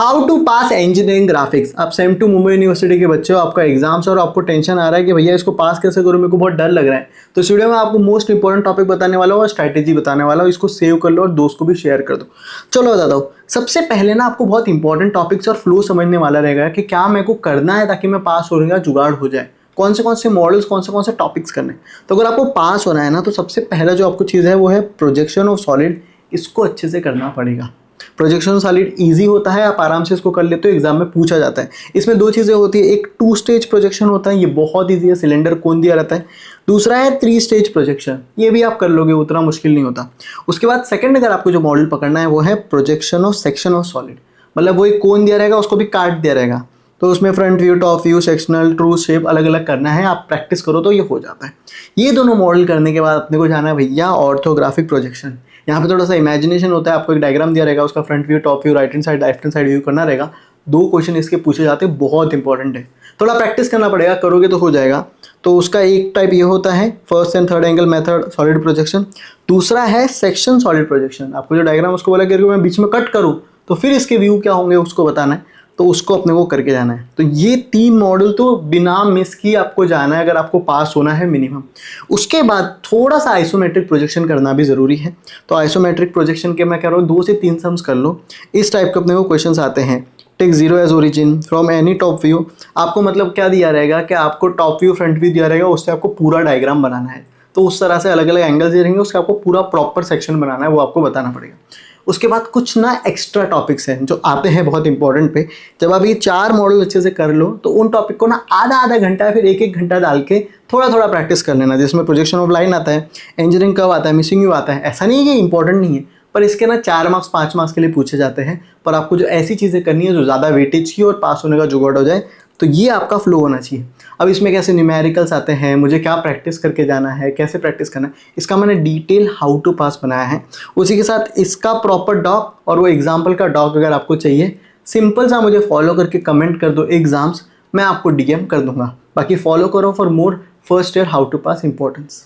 How to pass engineering graphics. आप same to Mumbai university के बच्चे हो, आपका एग्जाम्स और आपको टेंशन आ रहा है कि भैया इसको पास कैसे करूँ, मेरे को बहुत डर लग रहा है। तो इस वीडियो में आपको मोस्ट इंपॉर्टेंट टॉपिक बताने वाला हूँ और स्ट्रैटेजी बताने वाला हूँ। इसको सेव कर लो और दोस्त को भी शेयर कर दो। चलो बताता हूँ। सबसे पहले ना आपको बहुत इंपॉर्टेंट टॉपिक्स और फ्लो समझने वाला रहेगा कि क्या मेरे को करना है ताकि मैं पास होने का जुगाड़ हो जाए, कौन से मॉडल्स, कौन से टॉपिक्स करने। तो अगर आपको पास होना है ना, तो सबसे पहला जो आपको चीज़ है वो है प्रोजेक्शन ऑफ सॉलिड। इसको अच्छे से करना पड़ेगा। प्रोजेक्शन सॉलिड इजी होता है, आप आराम से इसको कर लेते हो, एग्जाम में पूछा जाता है। इसमें दो चीज़ें होती है, एक 2 स्टेज प्रोजेक्शन होता है, ये बहुत ईजी है, सिलेंडर कोन दिया रहता है। दूसरा है 3 स्टेज प्रोजेक्शन, ये भी आप कर लोगे, उतना मुश्किल नहीं होता। उसके बाद सेकंड अगर आपको जो मॉडल पकड़ना है वो है projection of section of solid. मतलब वो एक कोन दिया रहेगा, उसको भी काट दिया रहेगा, तो उसमें front view, top view, sectional, true shape अलग अलग करना है। आप प्रैक्टिस करो तो ये हो जाता है। ये दोनों मॉडल करने के बाद अपने को जाना है भैया ऑर्थोग्राफिक प्रोजेक्शन। यहाँ पे थोड़ा सा इमेजिनेशन होता है, आपको एक डायग्राम दिया रहेगा, उसका front view, top view, right hand side, left hand side view करना रहेगा। 2 क्वेश्चन इसके पूछे जाते हैं, बहुत इंपॉर्टेंट है। थोड़ा प्रैक्टिस करना पड़ेगा, करोगे तो हो जाएगा। तो उसका एक टाइप ये होता है first and third angle method solid projection. दूसरा है सेक्शन सॉलिड प्रोजेक्शन। आपको जो डायग्राम उसको बोला कि मैं बीच में कट करूँ तो फिर इसके व्यू क्या होंगे उसको बताना है, तो उसको अपने को करके जाना है। तो ये 3 मॉडल तो बिना मिस की आपको जाना है अगर आपको पास होना है मिनिमम। उसके बाद थोड़ा सा आइसोमेट्रिक प्रोजेक्शन करना भी ज़रूरी है। तो आइसोमेट्रिक प्रोजेक्शन के मैं कह रहा हूँ 2 से 3 सम्स कर लो। इस टाइप के अपने को क्वेश्चंस आते हैं। Take 0 as origin from any top view. आपको मतलब क्या दिया रहेगा कि आपको टॉप व्यू, फ्रंट व्यू दिया रहेगा, उससे आपको पूरा डायग्राम बनाना है। तो उस तरह से अलग अलग एंगल्स दे रहेंगे, उसका आपको पूरा प्रॉपर सेक्शन बनाना है, वो आपको बताना पड़ेगा। उसके बाद कुछ ना एक्स्ट्रा टॉपिक्स हैं जो आते हैं बहुत इंपॉर्टेंट पे। जब आप ये 4 मॉडल अच्छे से कर लो तो उन टॉपिक को ना आधा घंटा या फिर 1 घंटा डाल के थोड़ा प्रैक्टिस कर लेना। जिसमें प्रोजेक्शन ऑफ लाइन आता है, इंजीनियरिंग कर्व आता है, मिसिंग व्यू आता है। ऐसा नहीं है कि इंपॉर्टेंट नहीं है, पर इसके ना 4 मार्क्स 5 मार्क्स के लिए पूछे जाते हैं। पर आपको जो ऐसी चीज़ें करनी है जो ज़्यादा वेटेज की और पास होने का जुगाड़ हो जाए, तो ये आपका फ्लो होना चाहिए। अब इसमें कैसे न्यूमेरिकल्स आते हैं, मुझे क्या प्रैक्टिस करके जाना है, कैसे प्रैक्टिस करना है, इसका मैंने डिटेल हाउ टू पास बनाया है। उसी के साथ इसका प्रॉपर डॉक और वो एग्जाम्पल का डॉक अगर आपको चाहिए, सिंपल सा मुझे फॉलो करके कमेंट कर दो एग्जाम्स, मैं आपको DM कर दूंगा। बाकी फॉलो करो for more first year how to pass importance.